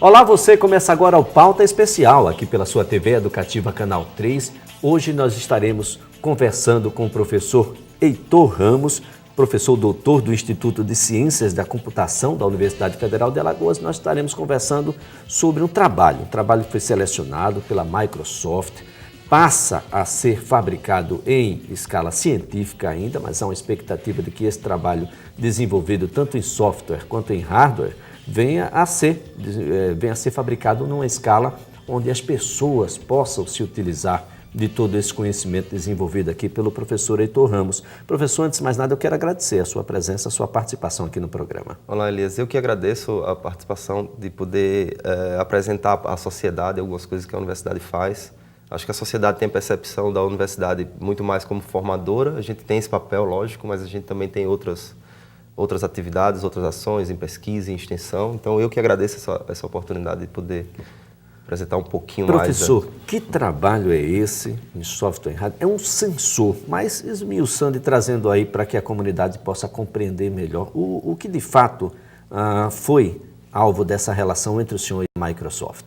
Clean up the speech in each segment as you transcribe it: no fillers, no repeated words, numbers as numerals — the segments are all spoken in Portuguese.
Olá, você começa agora o Pauta Especial, aqui pela sua TV Educativa Canal 3. Hoje nós estaremos conversando com o professor Heitor Ramos, professor doutor do Instituto de Ciências da Computação da Universidade Federal de Alagoas. Nós estaremos conversando sobre um trabalho que foi selecionado pela Microsoft, passa a ser fabricado em escala científica ainda, mas há uma expectativa de que esse trabalho desenvolvido tanto em software quanto em hardware venha a ser fabricado numa escala onde as pessoas possam se utilizar de todo esse conhecimento desenvolvido aqui pelo professor Heitor Ramos. Professor, antes de mais nada, eu quero agradecer a sua presença, a sua participação aqui no programa. Olá, Elias. Eu que agradeço a participação de poder apresentar à sociedade algumas coisas que a universidade faz. Acho que a sociedade tem a percepção da universidade muito mais como formadora. A gente tem esse papel, lógico, mas a gente também tem outras atividades, outras ações em pesquisa e em extensão. Então, eu que agradeço essa oportunidade de poder apresentar um pouquinho Professor, mais. que trabalho é esse em software hardware? É um sensor, mas esmiuçando e trazendo aí para que a comunidade possa compreender melhor o que de fato foi alvo dessa relação entre o senhor e a Microsoft.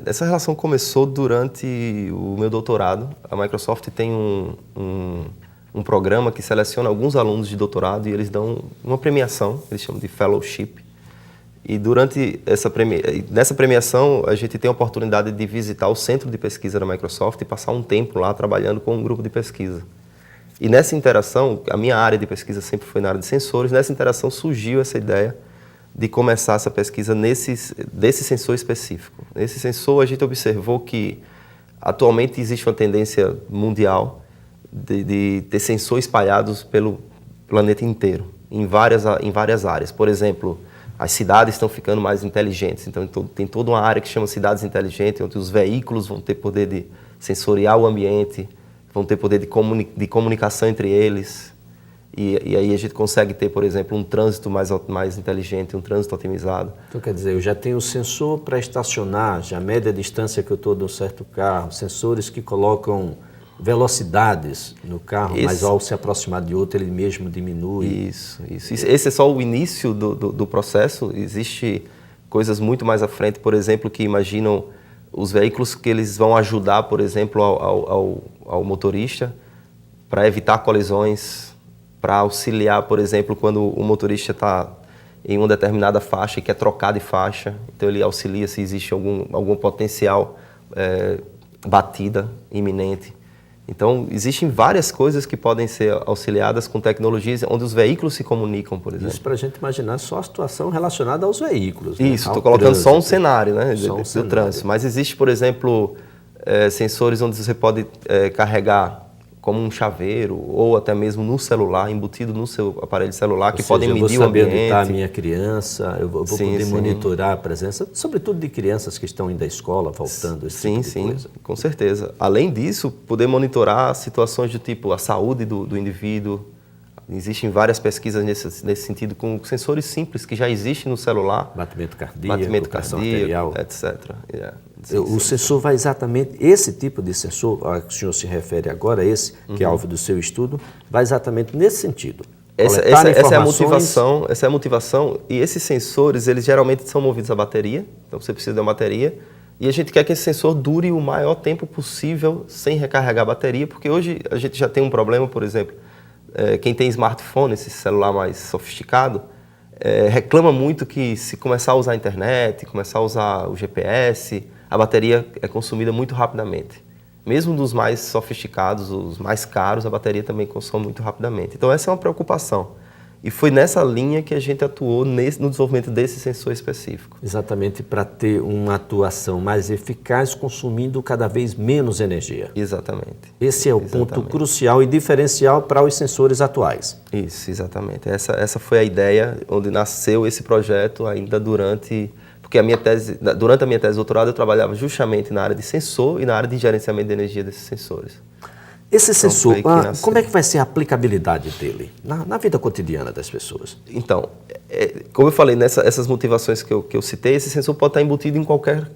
Essa relação começou durante o meu doutorado. A Microsoft tem um programa que seleciona alguns alunos de doutorado e eles dão uma premiação, eles chamam de fellowship. E nessa premiação, a gente tem a oportunidade de visitar o centro de pesquisa da Microsoft e passar um tempo lá trabalhando com um grupo de pesquisa. E nessa interação, a minha área de pesquisa sempre foi na área de sensores, nessa interação surgiu essa ideia de começar essa pesquisa desse sensor específico. Nesse sensor, a gente observou que atualmente existe uma tendência mundial de ter sensores espalhados pelo planeta inteiro, em várias áreas. Por exemplo, as cidades estão ficando mais inteligentes, então tem toda uma área que chama cidades inteligentes, onde os veículos vão ter poder de sensoriar o ambiente, vão ter poder de comunicação entre eles, e aí a gente consegue ter, por exemplo, um trânsito mais inteligente, um trânsito otimizado. Então, quer dizer, eu já tenho o sensor para estacionar, já mede a distância que eu estou de um certo carro, sensores que colocam velocidades no carro, mas ao se aproximar de outro, ele mesmo diminui. Isso. Esse é só o início do processo. Existe coisas muito mais à frente, por exemplo, que imaginam os veículos que eles vão ajudar, por exemplo, ao motorista para evitar colisões, para auxiliar, por exemplo, quando o motorista está em uma determinada faixa e quer trocar de faixa, então ele auxilia se existe algum potencial batida iminente. Então, existem várias coisas que podem ser auxiliadas com tecnologias onde os veículos se comunicam, por exemplo. Isso para a gente imaginar só a situação relacionada aos veículos. Né? Isso, estou colocando só um cenário, né, do trânsito. Mas existe, por exemplo, sensores onde você pode carregar como um chaveiro ou até mesmo no celular, embutido no seu aparelho celular, que podem medir o ambiente. Eu vou saber onde está a minha criança, eu vou poder monitorar a presença, sobretudo de crianças que estão indo à escola, voltando, esse tipo de coisa. Com certeza. Além disso, poder monitorar situações do tipo a saúde do indivíduo. Existem várias pesquisas nesse sentido com sensores simples que já existem no celular. Batimento cardíaco, arterial, etc. O sensor vai exatamente, esse tipo de sensor, ao que o senhor se refere agora, que é alvo do seu estudo, vai exatamente nesse sentido. Essa é a motivação, e esses sensores, eles geralmente são movidos a bateria, então você precisa de uma bateria, e a gente quer que esse sensor dure o maior tempo possível sem recarregar a bateria, porque hoje a gente já tem um problema, por exemplo, quem tem smartphone, esse celular mais sofisticado, reclama muito que se começar a usar a internet, começar a usar o GPS, a bateria é consumida muito rapidamente. Mesmo dos mais sofisticados, os mais caros, a bateria também consome muito rapidamente. Então essa é uma preocupação. E foi nessa linha que a gente atuou no desenvolvimento desse sensor específico. Exatamente para ter uma atuação mais eficaz, consumindo cada vez menos energia. Exatamente. Esse é o ponto crucial e diferencial para os sensores atuais. Isso, exatamente. Essa foi a ideia onde nasceu esse projeto ainda durante a minha tese de doutorado eu trabalhava justamente na área de sensor e na área de gerenciamento de energia desses sensores. Esse sensor, como é que vai ser a aplicabilidade dele na vida cotidiana das pessoas? Então, como eu falei, essas motivações que eu citei, esse sensor pode estar embutido em qualquer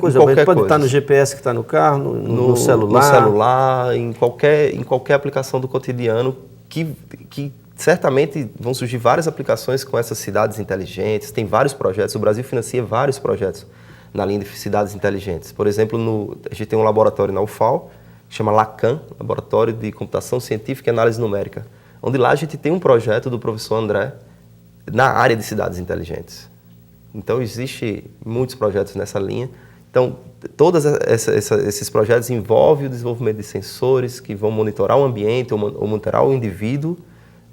coisa. Pode estar no GPS que está no carro, no celular. No celular, em qualquer aplicação do cotidiano que certamente vão surgir várias aplicações com essas cidades inteligentes. Tem vários projetos, o Brasil financia vários projetos na linha de cidades inteligentes. Por exemplo, a gente tem um laboratório na UFAL, que chama LACAN, Laboratório de Computação Científica e Análise Numérica, onde lá a gente tem um projeto do professor André na área de cidades inteligentes. Então, existem muitos projetos nessa linha. Então, todos esses projetos envolvem o desenvolvimento de sensores que vão monitorar o ambiente ou monitorar o indivíduo,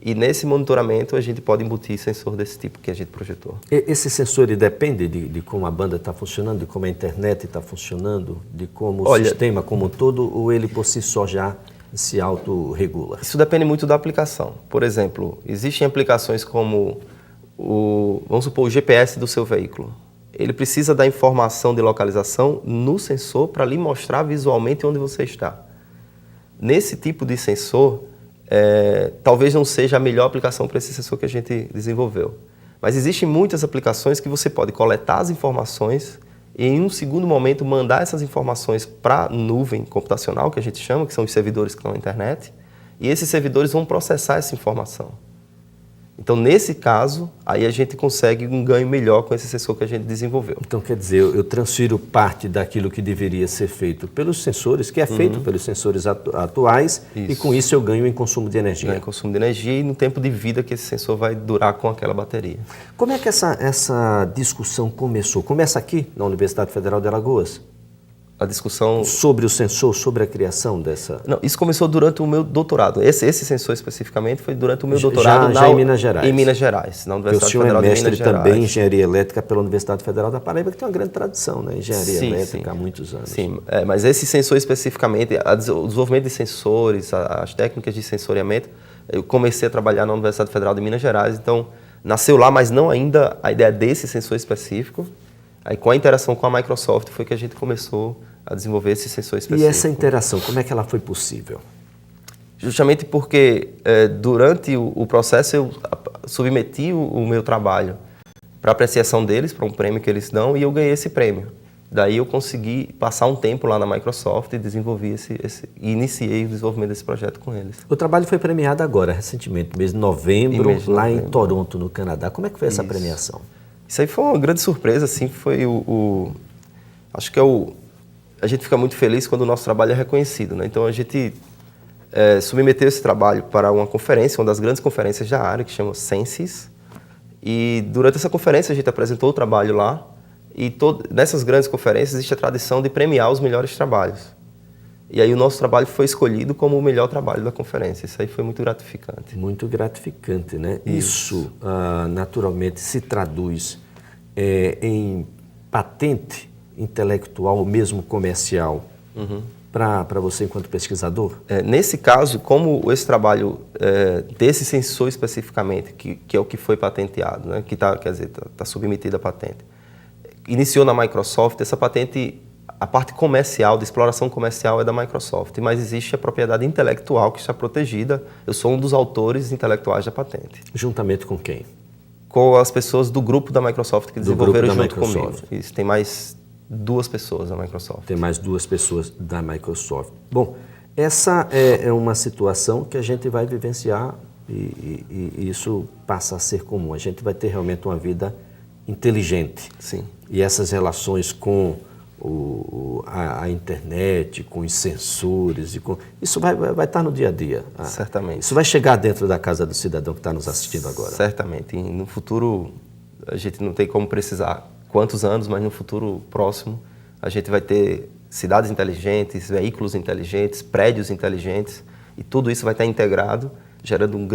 e nesse monitoramento a gente pode embutir sensor desse tipo que a gente projetou. Esse sensor depende de como a banda está funcionando, de como a internet está funcionando, de como o sistema como um todo, ou ele por si só já se autorregula? Isso depende muito da aplicação. Por exemplo, existem aplicações como vamos supor, o GPS do seu veículo. Ele precisa da informação de localização no sensor para lhe mostrar visualmente onde você está. Nesse tipo de sensor, talvez não seja a melhor aplicação para esse sensor que a gente desenvolveu. Mas existem muitas aplicações que você pode coletar as informações e, em um segundo momento, mandar essas informações para a nuvem computacional, que a gente chama, que são os servidores que estão na internet, e esses servidores vão processar essa informação. Então, nesse caso, aí a gente consegue um ganho melhor com esse sensor que a gente desenvolveu. Então, quer dizer, eu transfiro parte daquilo que deveria ser feito pelos sensores, que é feito pelos sensores atuais, e com isso eu ganho em consumo de energia. Ganho em consumo de energia e no tempo de vida que esse sensor vai durar com aquela bateria. Como é que essa discussão começou? Começa aqui, na Universidade Federal de Alagoas? A discussão sobre o sensor, sobre a criação dessa... Não, isso começou durante o meu doutorado. Esse sensor especificamente foi durante o meu doutorado já em Minas Gerais. Em Minas Gerais, na Universidade Federal de Minas Gerais. O senhor é mestre também em engenharia elétrica pela Universidade Federal da Paraíba, que tem uma grande tradição, né? Engenharia elétrica há muitos anos. Sim, mas esse sensor especificamente, o desenvolvimento de sensores, as técnicas de sensoriamento, eu comecei a trabalhar na Universidade Federal de Minas Gerais, então nasceu lá, mas não ainda a ideia desse sensor específico. Aí, com a interação com a Microsoft, foi que a gente começou a desenvolver esse sensor específico. E essa interação, como é que ela foi possível? Justamente porque, durante o processo, eu submeti o meu trabalho para apreciação deles, para um prêmio que eles dão, e eu ganhei esse prêmio. Daí eu consegui passar um tempo lá na Microsoft e desenvolvi e iniciei o desenvolvimento desse projeto com eles. O trabalho foi premiado agora, recentemente, mês de novembro, lá em Toronto, no Canadá. Como é que foi essa premiação? Isso aí foi uma grande surpresa, assim, foi acho que a gente fica muito feliz quando o nosso trabalho é reconhecido, né? Então a gente submeteu esse trabalho para uma conferência, uma das grandes conferências da área, que chama Censis, e durante essa conferência a gente apresentou o trabalho lá, e nessas grandes conferências existe a tradição de premiar os melhores trabalhos. E aí o nosso trabalho foi escolhido como o melhor trabalho da conferência. Isso aí foi muito gratificante. Muito gratificante, né? Isso naturalmente se traduz em patente intelectual ou mesmo comercial para você enquanto pesquisador? Nesse caso, como esse trabalho desse sensor especificamente, que é o que foi patenteado, né? Que tá submetido à patente, iniciou na Microsoft, essa patente... A parte comercial, de exploração comercial é da Microsoft, mas existe a propriedade intelectual que está protegida. Eu sou um dos autores intelectuais da patente. Juntamente com quem? Com as pessoas do grupo da Microsoft que desenvolveram junto comigo. Isso, tem mais 2 pessoas da Microsoft. Tem mais 2 pessoas da Microsoft. Bom, essa é uma situação que a gente vai vivenciar e isso passa a ser comum. A gente vai ter realmente uma vida inteligente. Sim. E essas relações com a internet, com os sensores, isso vai estar no dia a dia. Certamente. Isso vai chegar dentro da casa do cidadão que está nos assistindo agora. Certamente. E no futuro, a gente não tem como precisar quantos anos, mas no futuro próximo, a gente vai ter cidades inteligentes, veículos inteligentes, prédios inteligentes, e tudo isso vai estar integrado, gerando um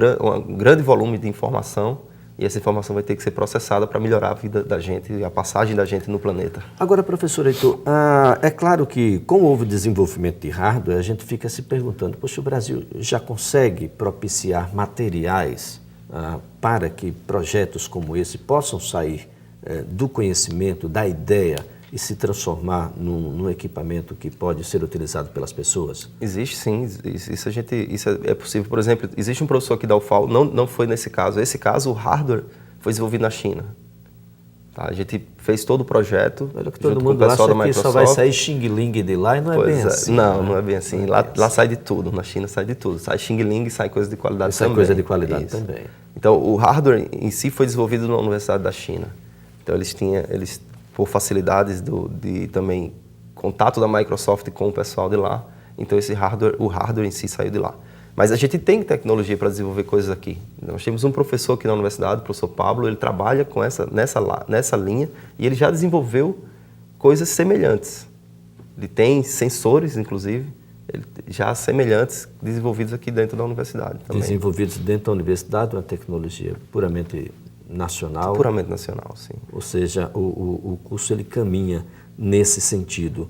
grande volume de informação. E essa informação vai ter que ser processada para melhorar a vida da gente e a passagem da gente no planeta. Agora, professor Heitor, é claro que, como houve desenvolvimento de hardware, a gente fica se perguntando, poxa, o Brasil já consegue propiciar materiais para que projetos como esse possam sair do conhecimento, da ideia e se transformar num equipamento que pode ser utilizado pelas pessoas? Existe sim, isso é possível. Por exemplo, existe um professor aqui da UFAL, não foi nesse caso. Esse caso, o hardware foi desenvolvido na China. Tá? A gente fez todo o projeto. Olha que todo mundo acha que só vai sair Xing Ling de lá e não é bem assim. Não é bem assim. Lá sai de tudo, na China sai de tudo. Sai Xing Ling e sai coisa de qualidade também. Sai coisa de qualidade também. Então, o hardware em si foi desenvolvido na Universidade da China. Então, eles por facilidades de também contato da Microsoft com o pessoal de lá. Então o hardware em si saiu de lá. Mas a gente tem tecnologia para desenvolver coisas aqui. Nós temos um professor aqui na universidade, o professor Pablo, ele trabalha com nessa linha e ele já desenvolveu coisas semelhantes. Ele tem sensores, inclusive, já semelhantes, desenvolvidos aqui dentro da universidade também. Desenvolvidos dentro da universidade, uma tecnologia puramente nacional? Puramente nacional, sim. Ou seja, o curso ele caminha nesse sentido.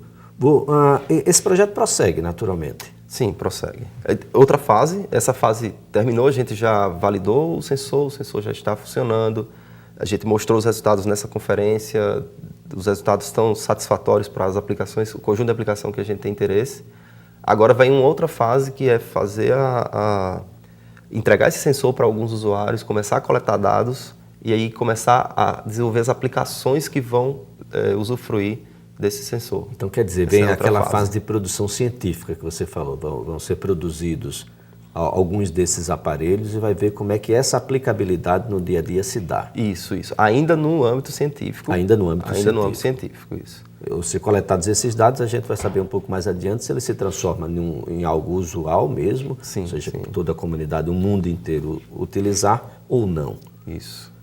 Esse projeto prossegue, naturalmente? Sim, prossegue. Outra fase, essa fase terminou, a gente já validou o sensor já está funcionando, a gente mostrou os resultados nessa conferência, os resultados estão satisfatórios para as aplicações, o conjunto de aplicação que a gente tem interesse. Agora vem uma outra fase que é fazer entregar esse sensor para alguns usuários, começar a coletar dados e aí começar a desenvolver as aplicações que vão usufruir desse sensor. Então, quer dizer, vem aquela fase de produção científica que você falou, vão ser produzidos alguns desses aparelhos e vai ver como é que essa aplicabilidade no dia a dia se dá. Isso. Ainda no âmbito científico. Ainda no âmbito científico, isso. Se coletados esses dados, a gente vai saber um pouco mais adiante se ele se transforma em algo usual mesmo, sim, ou seja, sim. toda a comunidade, o mundo inteiro utilizar ou não. Isso.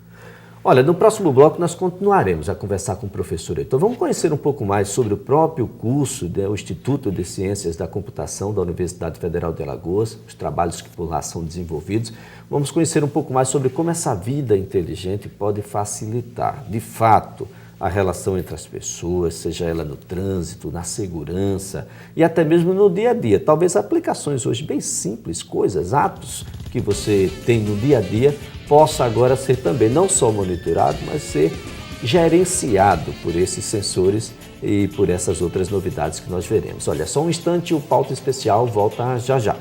Olha, no próximo bloco nós continuaremos a conversar com o professor Heitor. Vamos conhecer um pouco mais sobre o próprio curso do Instituto de Ciências da Computação da Universidade Federal de Alagoas, os trabalhos que por lá são desenvolvidos. Vamos conhecer um pouco mais sobre como essa vida inteligente pode facilitar, de fato, a relação entre as pessoas, seja ela no trânsito, na segurança e até mesmo no dia a dia. Talvez aplicações hoje bem simples, coisas, atos que você tem no dia a dia, possa agora ser também não só monitorado, mas ser gerenciado por esses sensores e por essas outras novidades que nós veremos. Olha, só um instante, o Pauta Especial volta já já.